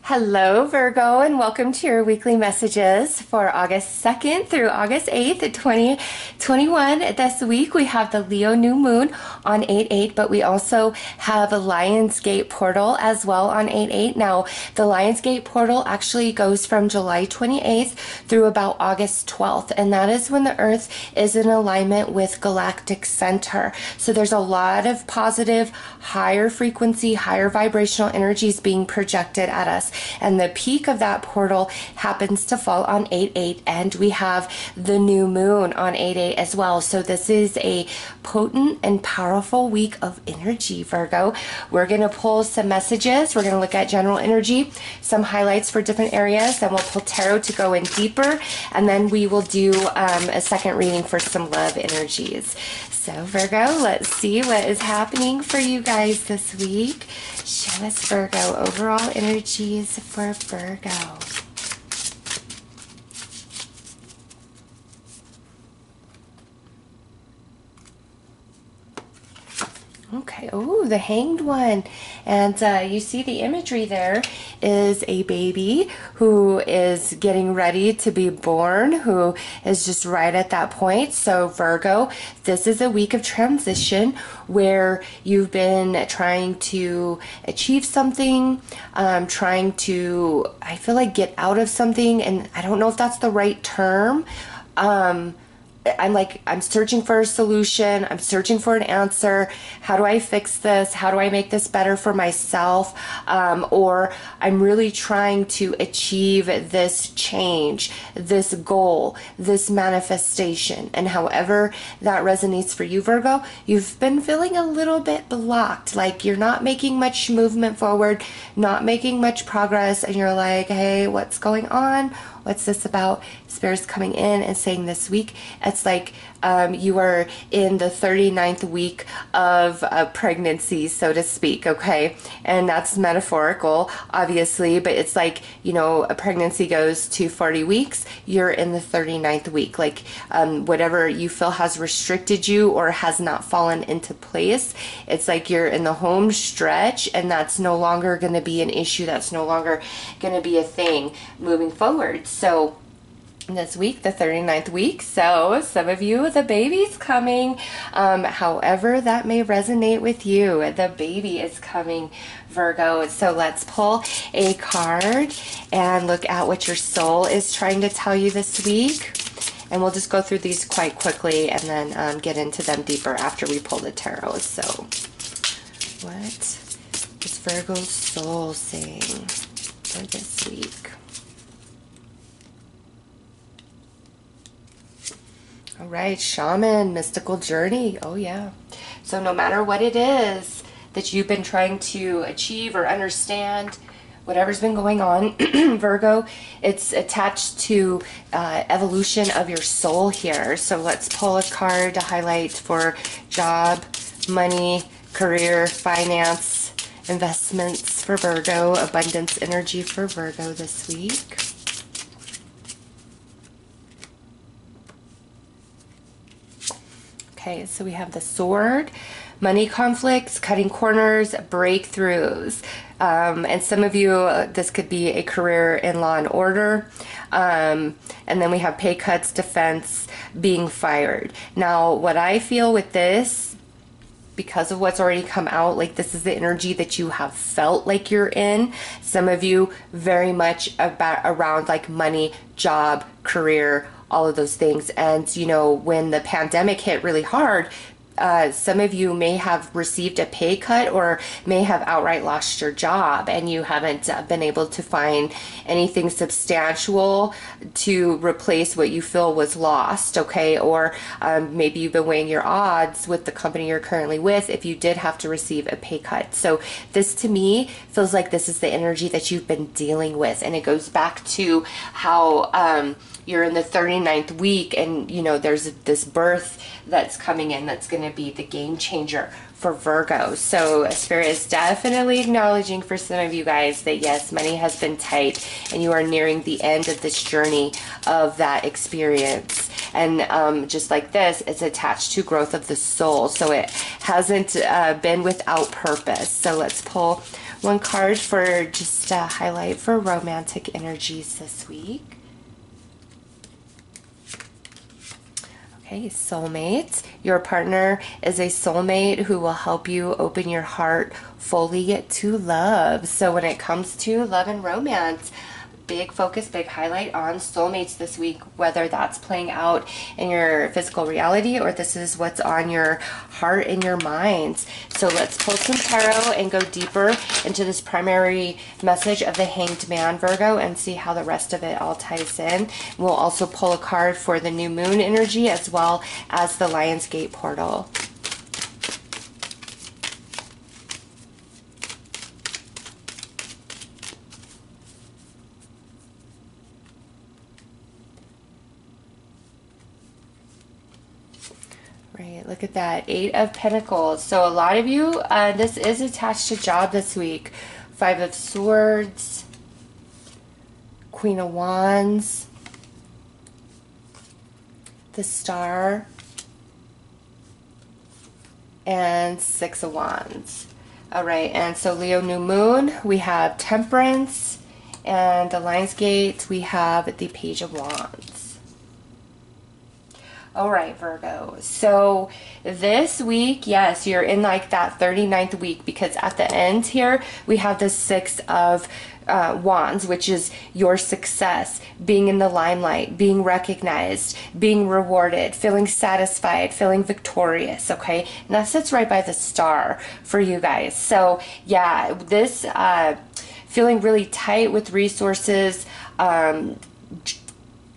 Hello, Virgo, and welcome to your weekly messages for August 2nd through August 8th, 2021. This week we have the Leo new moon on 8/8, but we also have a Lionsgate portal as well on 8/8. Now, the Lionsgate portal actually goes from July 28th through about August 12th, and that is when the Earth is in alignment with galactic center. So there's a lot of positive, higher frequency, higher vibrational energies being projected at us. And the peak of that portal happens to fall on 8/8, and we have the new moon on 8/8 as well. So this is a potent and powerful week of energy, Virgo. We're going to pull some messages. We're going to look at general energy, some highlights for different areas, then we'll pull tarot to go in deeper, and then we will do a second reading for some love energies. So Virgo, let's see what is happening for you guys this week. Show us, Virgo, overall energies for Virgo. Okay, oh, the Hanged One. And you see the imagery there is a baby who is getting ready to be born, who is just right at that point. So Virgo, this is a week of transition where you've been trying to achieve something, trying to, I feel like, get out of something, and I don't know if that's the right term. I'm searching for a solution. I'm searching for an answer. How do I fix this? How do I make this better for myself? Or I'm really trying to achieve this change, this goal, this manifestation. And however that resonates for you, Virgo, you've been feeling a little bit blocked. Like you're not making much movement forward, not making much progress. And you're like, hey, what's going on? What's this about? Spirit's coming in and saying this week, it's like you are in the 39th week of pregnancy, so to speak, okay? And that's metaphorical, obviously, but it's like, you know, a pregnancy goes to 40 weeks, you're in the 39th week. Like whatever you feel has restricted you or has not fallen into place, it's like you're in the home stretch, and that's no longer going to be an issue. That's no longer going to be a thing moving forward. So this week, the 39th week, so some of you, the baby's coming. However that may resonate with you, the baby is coming, Virgo. So let's pull a card and look at what your soul is trying to tell you this week. And we'll just go through these quite quickly and then get into them deeper after we pull the tarot. So what is Virgo's soul saying for this week? All right, shaman, mystical journey. Oh, yeah. So no matter what it is that you've been trying to achieve or understand, whatever's been going on, Virgo, it's attached to evolution of your soul here. So let's pull a card to highlight for job, money, career, finance, investments for Virgo, abundance energy for Virgo this week. Okay, so we have the Sword, money conflicts, cutting corners, breakthroughs. And some of you, this could be a career in law and order. And then we have pay cuts, defense, being fired. Now, what I feel with this, because of what's already come out, like this is the energy that you have felt like you're in. Some of you very much around like money, job, career, all of those things. And you know, when the pandemic hit really hard, some of you may have received a pay cut or may have outright lost your job, and you haven't been able to find anything substantial to replace what you feel was lost, okay? Or maybe you've been weighing your odds with the company you're currently with if you did have to receive a pay cut. So this to me feels like this is the energy that you've been dealing with, and it goes back to how you're in the 39th week, and you know there's this birth that's coming in that's going to be the game changer for Virgo. So Spirit is definitely acknowledging for some of you guys that yes, money has been tight and you are nearing the end of this journey of that experience. And just like this, it's attached to growth of the soul. So it hasn't been without purpose. So let's pull one card for just a highlight for romantic energies this week. Okay, soulmates. Your partner is a soulmate who will help you open your heart fully to love. So when it comes to love and romance, big focus, big highlight on soulmates this week, whether that's playing out in your physical reality or this is what's on your heart and your mind. So let's pull some tarot and go deeper into this primary message of the Hanged Man, Virgo, and see how the rest of it all ties in. We'll also pull a card for the new moon energy as well as the Lion's Gate portal. Right, look at that. 8 of Pentacles. So a lot of you, this is attached to job this week. 5 of Swords, Queen of Wands, the Star, and 6 of Wands. All right, and so Leo New Moon, we have Temperance, and the Lion's Gate, we have the Page of Wands. All right, Virgo. So this week, yes, you're in like that 39th week, because at the end here, we have the 6 of Wands, which is your success, being in the limelight, being recognized, being rewarded, feeling satisfied, feeling victorious, okay? And that sits right by the Star for you guys. So yeah, this feeling really tight with resources,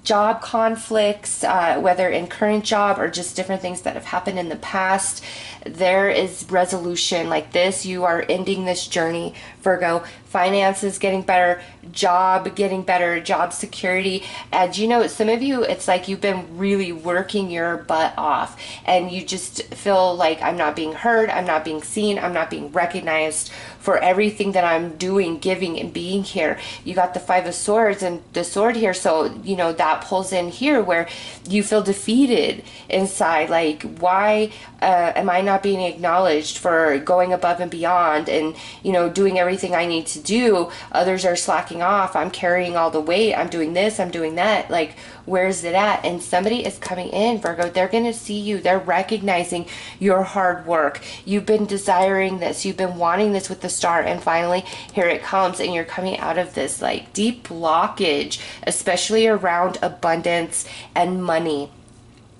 job conflicts, whether in current job or just different things that have happened in the past, there is resolution. Like this, you are ending this journey, Virgo. Finances getting better, job getting better, job security. And you know, some of you, it's like you've been really working your butt off and you just feel like, I'm not being heard, I'm not being seen, I'm not being recognized for everything that I'm doing, giving, and being here. You got the 5 of Swords and the sword here, so you know that pulls in here where you feel defeated inside. Like, why am I not being acknowledged for going above and beyond and, you know, doing everything I need to do? Others are slacking off. I'm carrying all the weight. I'm doing this, I'm doing that. Like, where's it at? And somebody is coming in, Virgo. They're going to see you. They're recognizing your hard work. You've been desiring this. You've been wanting this with the Star, and finally here it comes, and you're coming out of this like deep blockage, especially around abundance and money.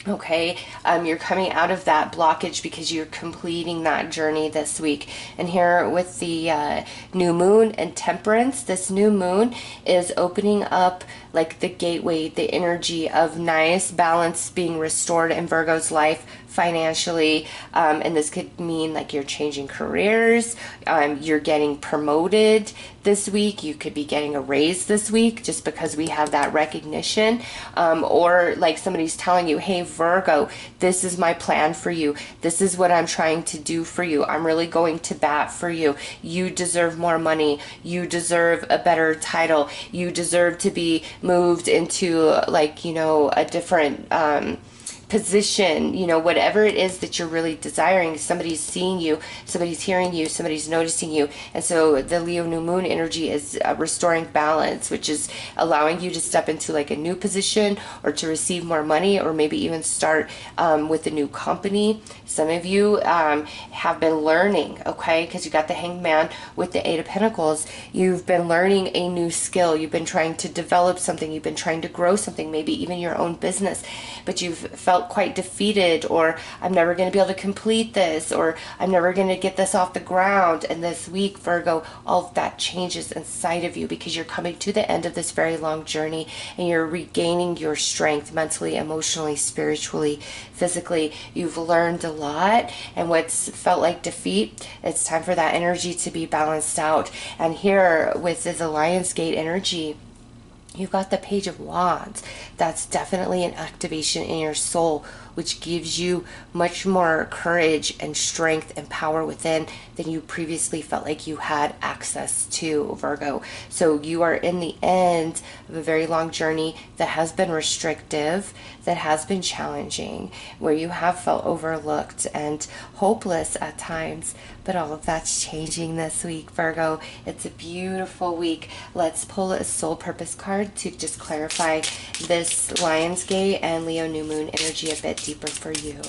Okay, you're coming out of that blockage because you're completing that journey this week. And here with the new moon and Temperance, this new moon is opening up like the gateway, the energy of nice balance being restored in Virgo's life financially. And this could mean like you're changing careers, you're getting promoted this week, you could be getting a raise this week just because we have that recognition, or like somebody's telling you, hey Virgo, this is my plan for you, this is what I'm trying to do for you, I'm really going to bat for you, you deserve more money, you deserve a better title, you deserve to be moved into like, you know, a different position, you know, whatever it is that you're really desiring. Somebody's seeing you, somebody's hearing you, somebody's noticing you. And so the Leo new moon energy is restoring balance, which is allowing you to step into like a new position or to receive more money, or maybe even start with a new company. Some of you have been learning, okay, because you got the Hanged Man with the 8 of Pentacles. You've been learning a new skill. You've been trying to develop something. You've been trying to grow something, maybe even your own business, but you've felt quite defeated, or I'm never going to be able to complete this, or I'm never going to get this off the ground. And this week, Virgo, all of that changes inside of you because you're coming to the end of this very long journey and you're regaining your strength mentally, emotionally, spiritually, physically. You've learned a lot, and what's felt like defeat, it's time for that energy to be balanced out. And here with the Lion's Gate energy, you've got the Page of Wands. That's definitely an activation in your soul, which gives you much more courage and strength and power within than you previously felt like you had access to, Virgo. So you are in the end of a very long journey that has been restrictive, that has been challenging, where you have felt overlooked and hopeless at times. but all of that's changing this week, Virgo. It's a beautiful week. Let's pull a soul purpose card to just clarify this Lionsgate and Leo new moon energy a bit deeper for you.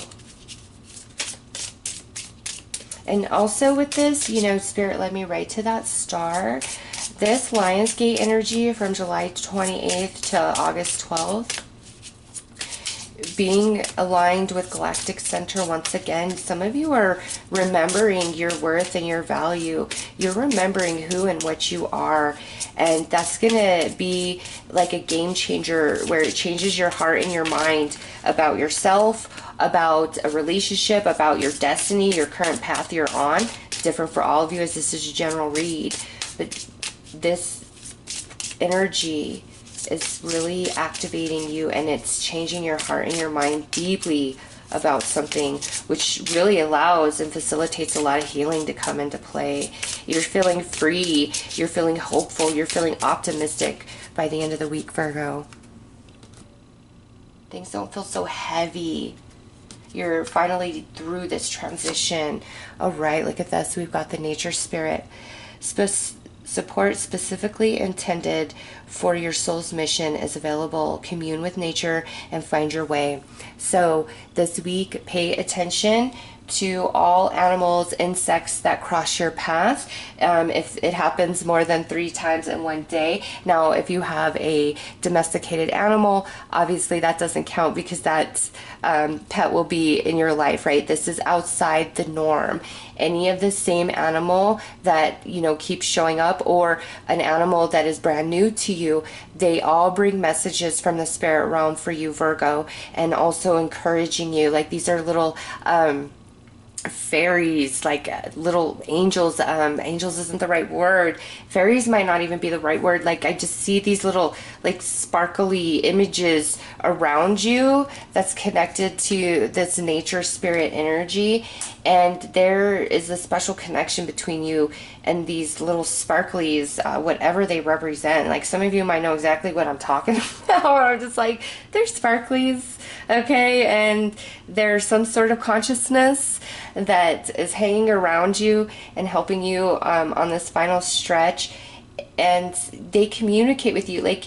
And also with this, you know, Spirit led me right to that star. This Lionsgate energy from July 28th to August 12th, being aligned with Galactic Center once again. Some of you are remembering your worth and your value. You're remembering who and what you are. And that's going to be like a game changer where it changes your heart and your mind about yourself, about a relationship, about your destiny, your current path you're on. It's different for all of you as this is a general read. But this energy is really activating you, and it's changing your heart and your mind deeply about something, which really allows and facilitates a lot of healing to come into play. You're feeling free, you're feeling hopeful, you're feeling optimistic by the end of the week, Virgo. Things don't feel so heavy. You're finally through this transition. All right, look at this. We've got the nature spirit. Support specifically intended for your soul's mission is available. Commune with nature and find your way. So this week, pay attention to all animals, insects that cross your path. If it happens more than 3 times in one day. Now, if you have a domesticated animal, obviously that doesn't count because that pet will be in your life, right? This is outside the norm. Any of the same animal that, you know, keeps showing up, or an animal that is brand new to you, they all bring messages from the spirit realm for you, Virgo, and also encouraging you. Like, these are little fairies, like little angels. Angels isn't the right word. Fairies might not even be the right word. Like, I just see these little like sparkly images around you that's connected to this nature spirit energy, and there is a special connection between you and these little sparklies, whatever they represent. Like, some of you might know exactly what I'm talking about. I'm just like, they're sparklies, okay? And there's some sort of consciousness that is hanging around you and helping you on this final stretch, and they communicate with you. Like,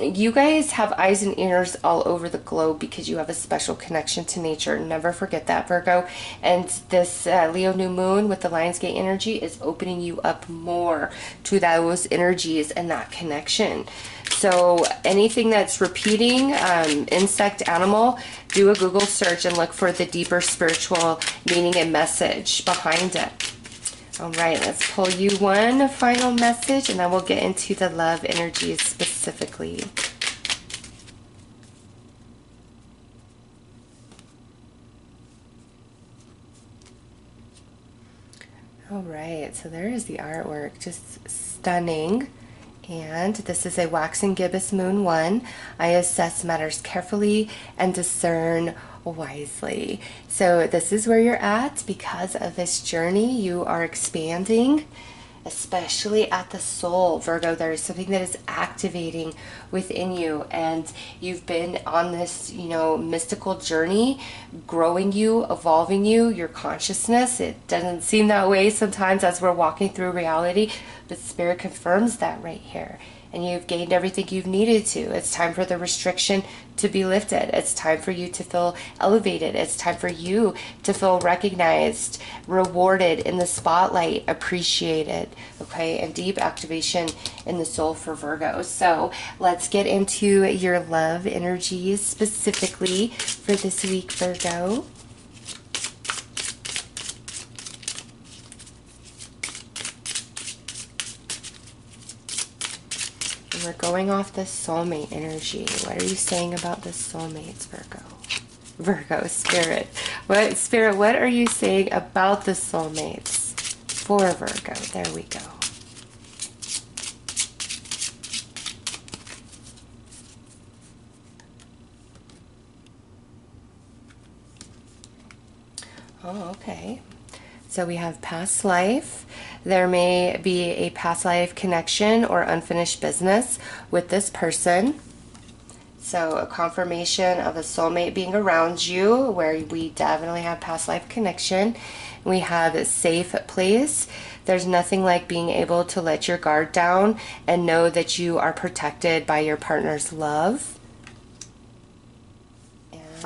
you guys have eyes and ears all over the globe because you have a special connection to nature. Never forget that, Virgo. And this Leo new moon with the Lionsgate energy is opening you up more to those energies and that connection. So anything that's repeating, insect, animal, do a Google search and look for the deeper spiritual meaning and message behind it. All right, let's pull you one final message, and then we'll get into the love energies specifically. All right, so there is the artwork, just stunning. And this is a waxing gibbous moon 1. I assess matters carefully and discern wisely. So this is where you're at because of this journey. You are expanding, especially at the soul, Virgo. There is something that is activating within you, and you've been on this, you know, mystical journey, growing you, evolving you, your consciousness. It doesn't seem that way sometimes as we're walking through reality, but Spirit confirms that right here. And you've gained everything you've needed to. It's time for the restriction to be lifted. It's time for you to feel elevated. It's time for you to feel recognized, rewarded, in the spotlight, appreciated, okay? And deep activation in the soul for Virgo. So let's get into your love energies specifically for this week, Virgo. We're going off the soulmate energy. What are you saying about the soulmates, Virgo? Virgo, Spirit. What are you saying about the soulmates for Virgo? There we go. Oh, okay. So we have past life. There may be a past life connection or unfinished business with this person. So a confirmation of a soulmate being around you, where we definitely have past life connection. We have a safe place. There's nothing like being able to let your guard down and know that you are protected by your partner's love.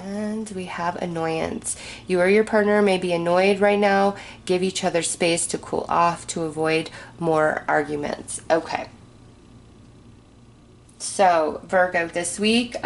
And we have annoyance. You or your partner may be annoyed right now. Give each other space to cool off to avoid more arguments. Okay. So Virgo, this week,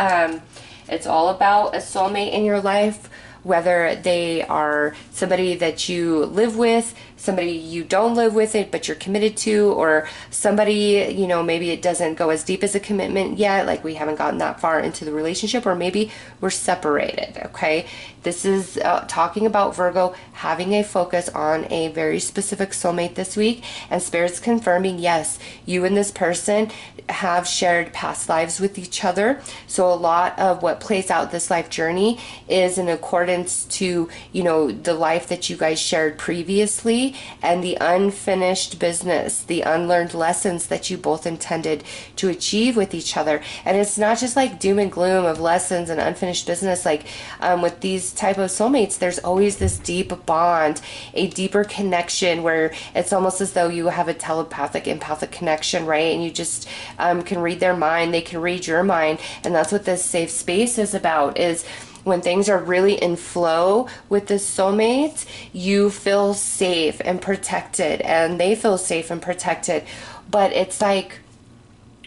it's all about a soulmate in your life, whether they are somebody that you live with, somebody you don't live with it but you're committed to, or somebody, you know, maybe it doesn't go as deep as a commitment yet, like we haven't gotten that far into the relationship, or maybe we're separated. Okay, this is talking about Virgo having a focus on a very specific soulmate this week, and Spirit's confirming, yes, you and this person have shared past lives with each other. So a lot of what plays out this life journey is in accordance to, you know, the life that you guys shared previously, and the unfinished business, the unlearned lessons that you both intended to achieve with each other. And it's not just like doom and gloom of lessons and unfinished business. Like with these type of soulmates, there's always this deep bond, a deeper connection, where it's almost as though you have a telepathic, empathic connection, right? And you just can read their mind, they can read your mind. And that's what this safe space is about, is when things are really in flow with this soulmate, you feel safe and protected, and they feel safe and protected. But it's like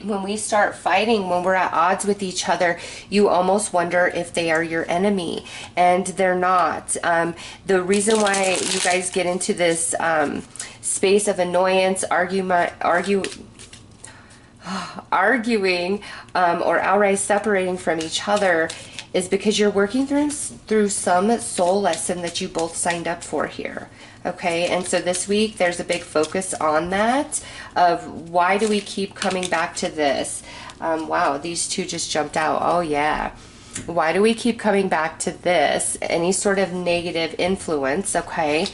when we start fighting, when we're at odds with each other, you almost wonder if they are your enemy, and they're not. The reason why you guys get into this space of annoyance, arguing, or outright separating from each other, is because you're working through some soul lesson that you both signed up for here. Okay, and so this week there's a big focus on that, of why do we keep coming back to this? Wow, these two just jumped out. Oh yeah. Why do we keep coming back to this? Any sort of negative influence, okay?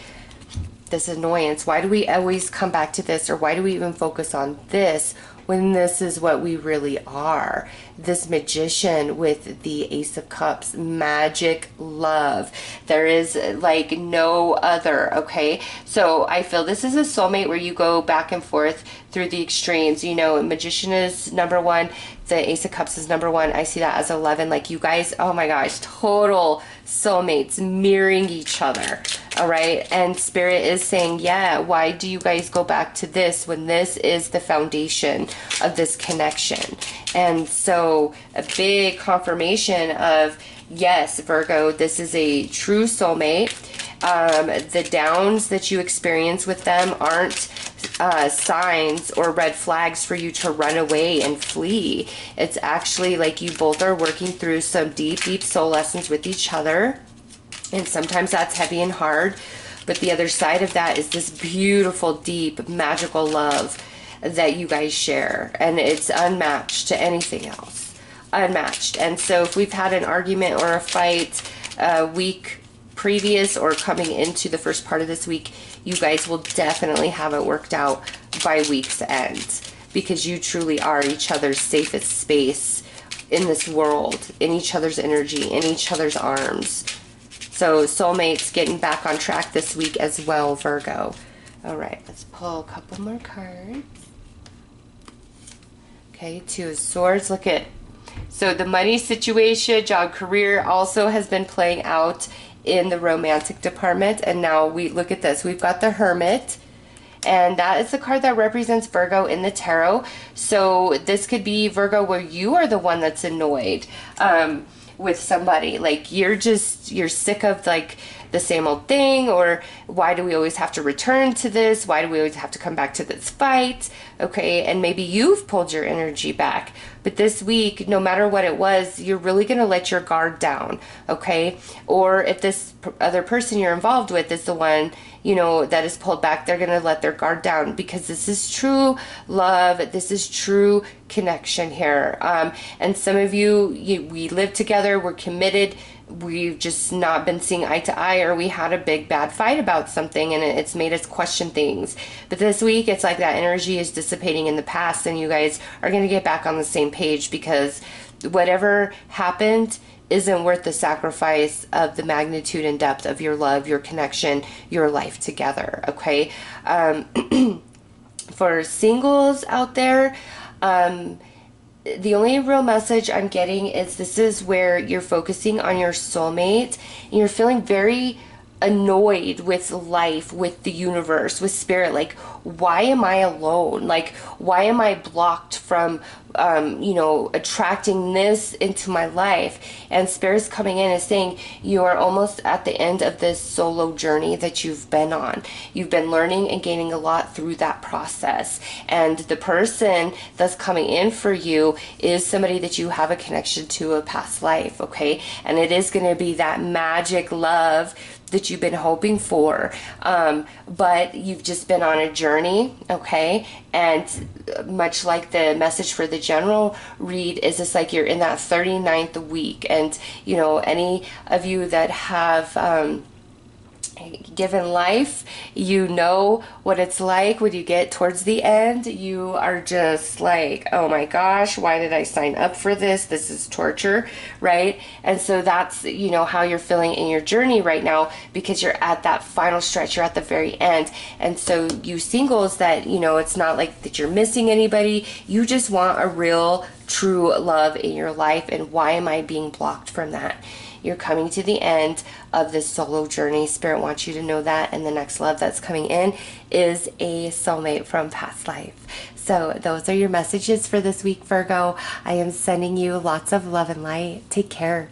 This annoyance. Why do we always come back to this, or why do we even focus on this when this is what we really are? This magician with the Ace of Cups, magic love. There is like no other, okay? So I feel this is a soulmate where you go back and forth through the extremes. You know, magician is number one, the Ace of Cups is number one. I see that as 11. Like you guys, oh my gosh, total soulmates mirroring each other. All right. And Spirit is saying, yeah, why do you guys go back to this when this is the foundation of this connection? And so a big confirmation of, yes, Virgo, this is a true soulmate. The downs that you experience with them aren't signs or red flags for you to run away and flee. It's actually like you both are working through some deep, deep soul lessons with each other. And sometimes that's heavy and hard. But the other side of that is this beautiful, deep, magical love that you guys share. And it's unmatched to anything else. Unmatched. And so if we've had an argument or a fight a week previous or coming into the first part of this week, you guys will definitely have it worked out by week's end, because you truly are each other's safest space in this world, in each other's energy, in each other's arms. So soulmates getting back on track this week as well, Virgo. All right, let's pull a couple more cards. Okay, Two of Swords. Look at, so the money situation, job, career also has been playing out in the romantic department. And now we look at this. We've got the Hermit, and that is the card that represents Virgo in the tarot. So this could be Virgo where you are the one that's annoyed with somebody. Like you're sick of like the same old thing, or why do we always have to return to this? Why do we always have to come back to this fight? Okay, and maybe you've pulled your energy back. But this week, no matter what it was, you're really going to let your guard down, okay? Or if this other person you're involved with is the one, that is pulled back, they're going to let their guard down, because this is true love. This is true connection here. And some of you, we live together, we're committed, we've just not been seeing eye to eye, or we had a big bad fight about something and it's made us question things. But this week, it's like that energy is dissipating in the past, and you guys are going to get back on the same page, because whatever happened isn't worth the sacrifice of the magnitude and depth of your love, your connection, your life together. Okay. For singles out there, the only real message I'm getting is this is where you're focusing on your soulmate, and you're feeling very annoyed with life, with the universe, with spirit. Like, why am I alone? Like, why am I blocked from attracting this into my life? And spirit's coming in and saying you are almost at the end of this solo journey that you've been on. You've been learning and gaining a lot through that process, and the person that's coming in for you is somebody that you have a connection to a past life. Okay. And it is going to be that magic love that you've been hoping for, but you've just been on a journey. Okay. And much like the message for the general read, is it's like you're in that 39th week, and any of you that have given life, you know what it's like when you get towards the end. You are just like, oh my gosh, why did I sign up for this? This is torture, right? And so that's how you're feeling in your journey right now, because you're at that final stretch, you're at the very end. And so you singles that it's not like that you're missing anybody, you just want a real true love in your life. And why am I being blocked from that? You're coming to the end of this solo journey. Spirit wants you to know that. And the next love that's coming in is a soulmate from past life. So those are your messages for this week, Virgo. I am sending you lots of love and light. Take care.